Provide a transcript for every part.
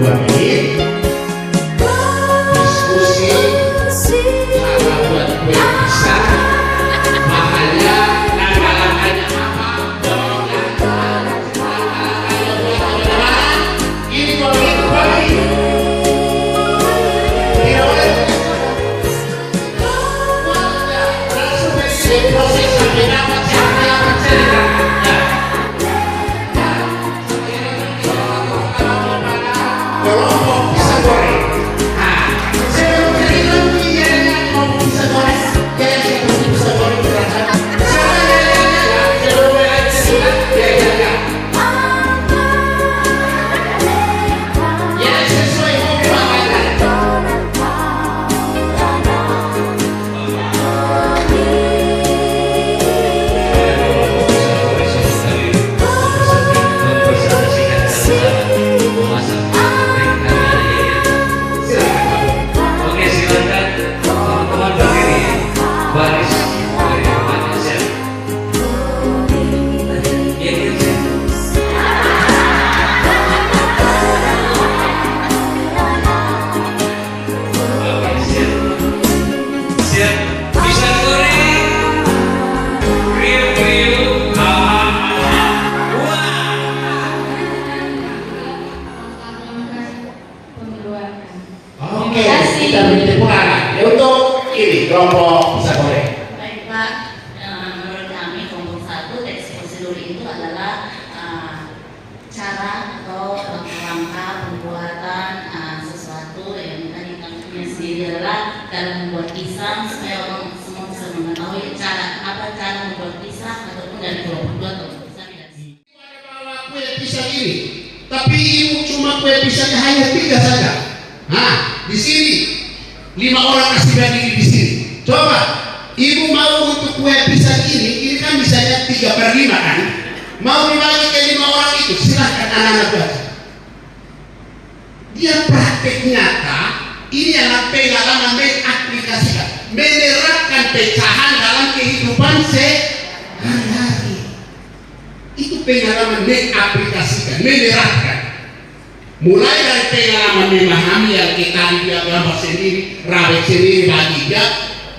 2 menit diskusi cara buat kue pisang, bahannya, langkah-langkahnya apa, ini boleh kembali. Proses sampai dapat saya akan cerita. Kelompok pisang goreng. Sebelum cerita yang ngomong pisang goreng, kayak seperti pisang goreng berasa. Sebelum cerita, ya sesuai hobi makanan. Kita menjadi pengarah ya untuk ini kelompok pisang goreng. Baik Pak, menurut kami kelompok 1 teks prosedur itu adalah cara atau langkah-langkah pembuatan sesuatu yang tadi kami punya sendiri adalah dalam membuat pisang, supaya orang semua bisa mengetahui cara membuat pisang ataupun dari kelompok 2 kelompok pisang tidak sih. Bawa kue pisang ini, tapi ibu cuma kue pisangnya hanya 3 saja. Nah, di sini 5 orang kasih bagi di sini. Coba, ibu mau untuk kue pisang ini kan misalnya 3/5 kan? Mau dibagi ke 5 orang itu, silahkan anak-anak baca. Dia praktek nyata, ini adalah pengalaman mengaplikasikan, menerapkan pecahan dalam kehidupan sehari-hari. Itu pengalaman mengaplikasikan, menerapkan. Mulai dari pengalaman memahami yang kita dia gambar sendiri, rabek sendiri bagi dia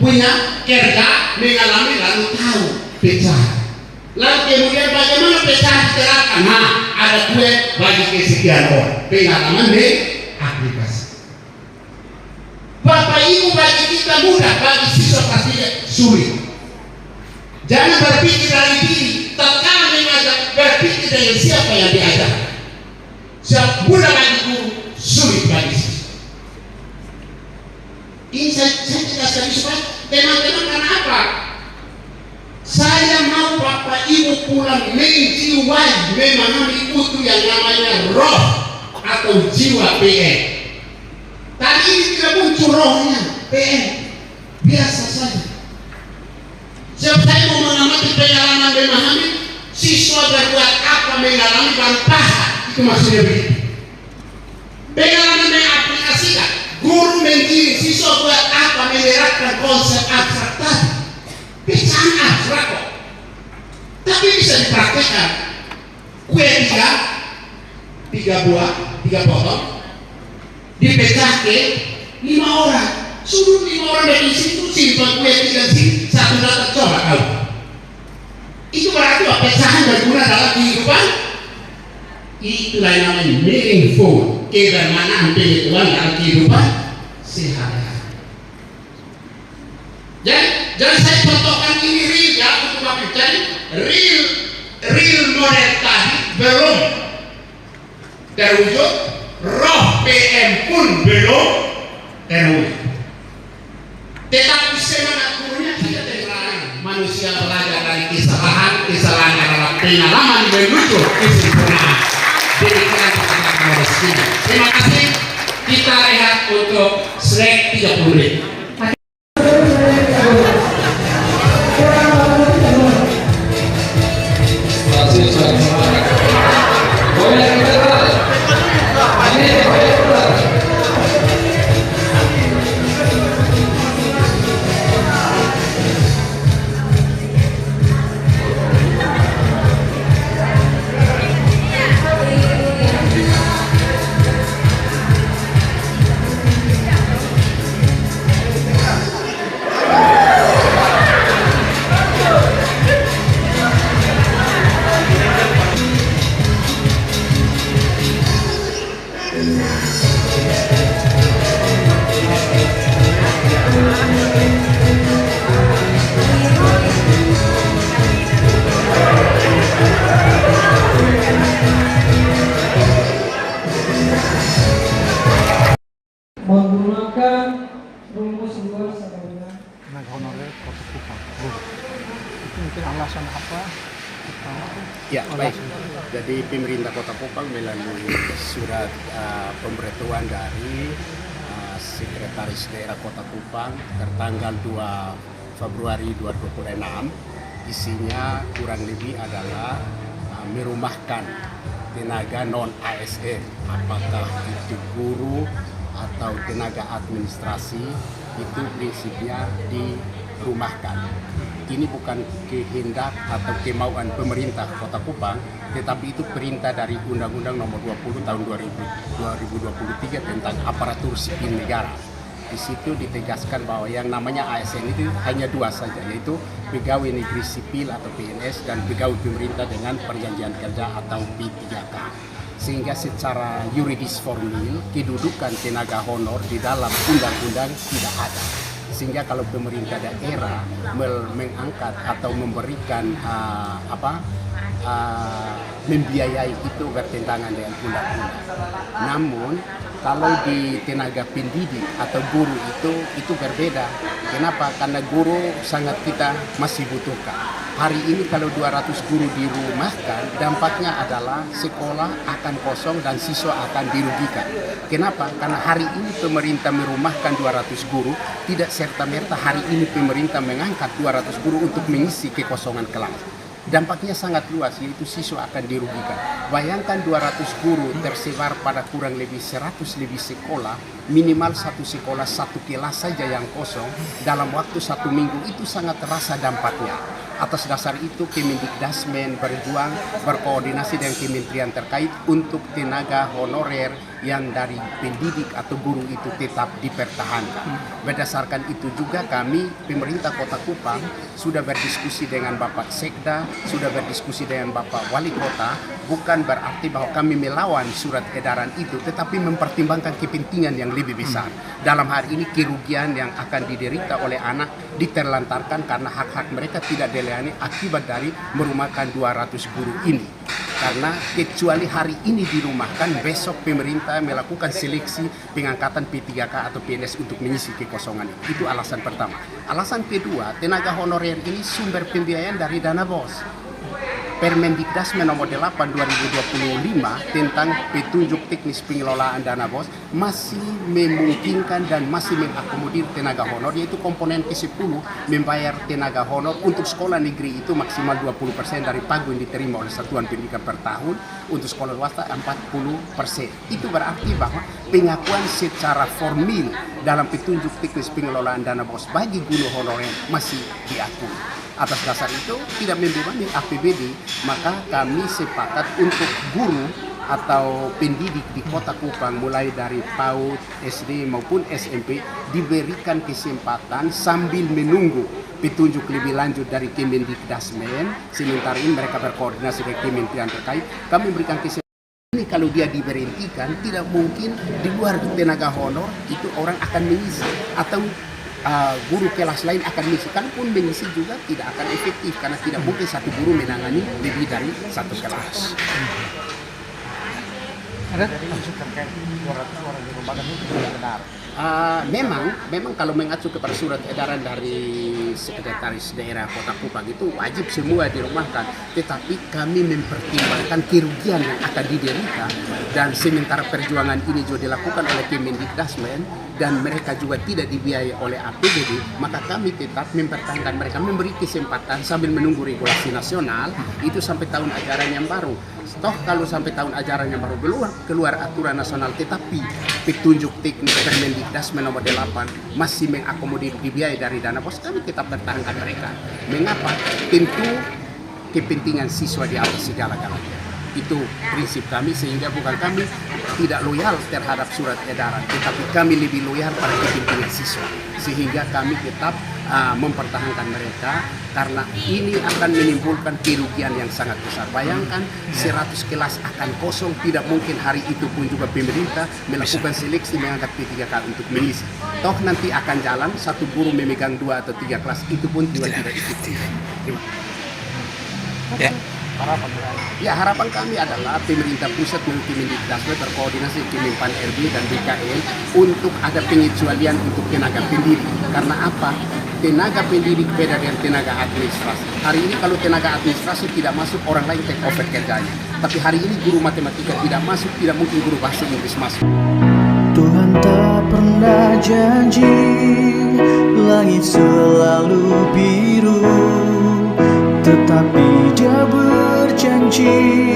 punya kerja mengalami lalu tahu pecahan. Lalu kemudian bagaimana pecahan diterapkan? Nah, ada kue bagi kesekian orang. Pengalaman aplikasi. Bapak Ibu bagi kita mudah, bagi siswa pasti sulit. Jangan berpikir dari diri, tatkala mengajar berpikir dengan siapa yang diajar. Siap mudah bagi guru, sulit bagi siswa. Ini saya jelaskan supaya teman-teman karena apa? Saya mau Bapak Ibu pulang menjiwai, memahami utuh yang namanya roh atau jiwa PM. Tadi ini tidak muncul rohnya PM, biasa saja. Sebab saya mau mengamati pengalaman memahami siswa berbuat apa mengalami baru paham. Itu maksudnya begitu. Pengalaman mengaplikasikan, guru mengiring siswa buat apa menerapkan konsep abstrak tadi. Pecahan abstrak kok, tapi bisa dipraktekkan. Kue 3 buah, 3 potong, dipecah ke 5 orang. Suruh 5 orang dari situ simpan kue 3 sini, 1 datang coba kau. Itu berarti pecahan berguna dalam kehidupan. Itulah yang namanya meaningful, kebermanfaatan pengetahuan dalam kehidupan sehari-hari. Jadi saya contohkan ini real ya untuk Bapak. Jadi real model tadi belum terwujud, roh PM pun belum terwujud. Tetapi semangat gurunya tidak terlarang. Manusia belajar dari kesalahan adalah pengalaman menuju kesempurnaan. Terima kasih. Kita rehat untuk snack 30 menit. tenaga honorer Kota Kupang. Itu mungkin alasan apa? Ya, baik. Jadi pemerintah Kota Kupang melalui surat pemberitahuan dari Sekretaris Daerah Kota Kupang tertanggal 2 Februari 2026, isinya kurang lebih adalah merumahkan tenaga non ASN, apakah itu guru atau tenaga administrasi, itu prinsipnya dirumahkan. Ini bukan kehendak atau kemauan pemerintah Kota Kupang, tetapi itu perintah dari Undang-Undang Nomor 20 Tahun 2023 tentang aparatur sipil negara. Di situ ditegaskan bahwa yang namanya ASN itu hanya dua saja, yaitu pegawai negeri sipil atau PNS dan pegawai pemerintah dengan perjanjian kerja atau P3K. Sehingga secara yuridis formil kedudukan tenaga honor di dalam undang-undang tidak ada. Sehingga kalau pemerintah daerah mengangkat atau memberikan membiayai itu bertentangan dengan undang-undang. Namun kalau di tenaga pendidik atau guru itu berbeda. Kenapa? Karena guru sangat kita masih butuhkan. Hari ini kalau 200 guru dirumahkan, dampaknya adalah sekolah akan kosong dan siswa akan dirugikan. Kenapa? Karena hari ini pemerintah merumahkan 200 guru, tidak serta-merta hari ini pemerintah mengangkat 200 guru untuk mengisi kekosongan kelas. Dampaknya sangat luas, yaitu siswa akan dirugikan. Bayangkan 200 guru tersebar pada kurang lebih 100 lebih sekolah, minimal satu sekolah satu kelas saja yang kosong dalam waktu 1 minggu, itu sangat terasa dampaknya. Atas dasar itu Kemendikdasmen berjuang berkoordinasi dengan kementerian terkait untuk tenaga honorer yang dari pendidik atau guru itu tetap dipertahankan. Berdasarkan itu juga kami pemerintah Kota Kupang sudah berdiskusi dengan Bapak Sekda, sudah berdiskusi dengan Bapak Wali Kota, bukan berarti bahwa kami melawan surat edaran itu, tetapi mempertimbangkan kepentingan yang lebih besar. Dalam hal ini kerugian yang akan diderita oleh anak diterlantarkan karena hak-hak mereka tidak dilayani akibat dari merumahkan 200 guru ini. Karena kecuali hari ini dirumahkan, besok pemerintah melakukan seleksi pengangkatan P3K atau PNS untuk mengisi kekosongan itu. Itu alasan pertama. Alasan kedua, tenaga honorer ini sumber pembiayaan dari dana BOS. Permendikdasmen nomor 8 2025 tentang petunjuk teknis pengelolaan dana BOS masih memungkinkan dan masih mengakomodir tenaga honor, yaitu komponen ke-10 membayar tenaga honor untuk sekolah negeri itu maksimal 20% dari pagu yang diterima oleh satuan pendidikan per tahun, untuk sekolah swasta 40%. Itu berarti bahwa pengakuan secara formil dalam petunjuk teknis pengelolaan dana BOS bagi guru honorer masih diakui. Atas dasar itu tidak membebani APBD, maka kami sepakat untuk guru atau pendidik di Kota Kupang mulai dari PAUD, SD maupun SMP diberikan kesempatan sambil menunggu petunjuk lebih lanjut dari Kemendikdasmen. Sementara ini mereka berkoordinasi dengan kementerian terkait. Kami berikan kesempatan. Ini kalau dia diberhentikan, tidak mungkin di luar tenaga honor itu orang akan mengisi atau guru kelas lain akan mengisi. Kalaupun mengisi juga tidak akan efektif karena tidak mungkin satu guru menangani lebih dari satu kelas. Ada maksud terkait 200 orang di lembaga itu tidak benar. Memang kalau mengacu kepada surat edaran dari Sekretaris Daerah Kota Kupang itu wajib semua dirumahkan, tetapi kami mempertimbangkan kerugian yang akan diderita, dan sementara perjuangan ini juga dilakukan oleh Kemendikdasmen dan mereka juga tidak dibiayai oleh APBD, maka kami tetap mempertahankan mereka, memberi kesempatan sambil menunggu regulasi nasional itu sampai tahun ajaran yang baru. Toh kalau sampai tahun ajaran yang baru keluar aturan nasional, tetapi petunjuk teknis Permendikdasmen nomor 8 masih mengakomodir dibiayai dari dana BOS, kami tetap pertahankan mereka. Mengapa? Tentu kepentingan siswa di atas segala-galanya. Itu prinsip kami, sehingga bukan kami tidak loyal terhadap surat edaran, tetapi kami lebih loyal pada kepentingan siswa, sehingga kami tetap mempertahankan mereka, karena ini akan menimbulkan kerugian yang sangat besar. Bayangkan 100 kelas akan kosong, tidak mungkin hari itu pun juga pemerintah melakukan seleksi mengangkat P3K untuk mengisi. Toh nanti akan jalan satu guru memegang 2 atau 3 kelas, itu pun juga tidak efektif. Terima kasih. Ya, harapan kami adalah pemerintah pusat melalui Kemendikdasmen berkoordinasi Kemenpan RB dan BKN untuk ada pengecualian untuk tenaga pendidik. Karena apa? tenaga pendidik beda dengan tenaga administrasi. Hari ini kalau tenaga administrasi tidak masuk, orang lain take over kerjanya. Tapi hari ini guru matematika tidak masuk, tidak mungkin guru bahasa Inggris masuk. Tuhan tak pernah janji langit selalu biru, tetapi Dia berjanji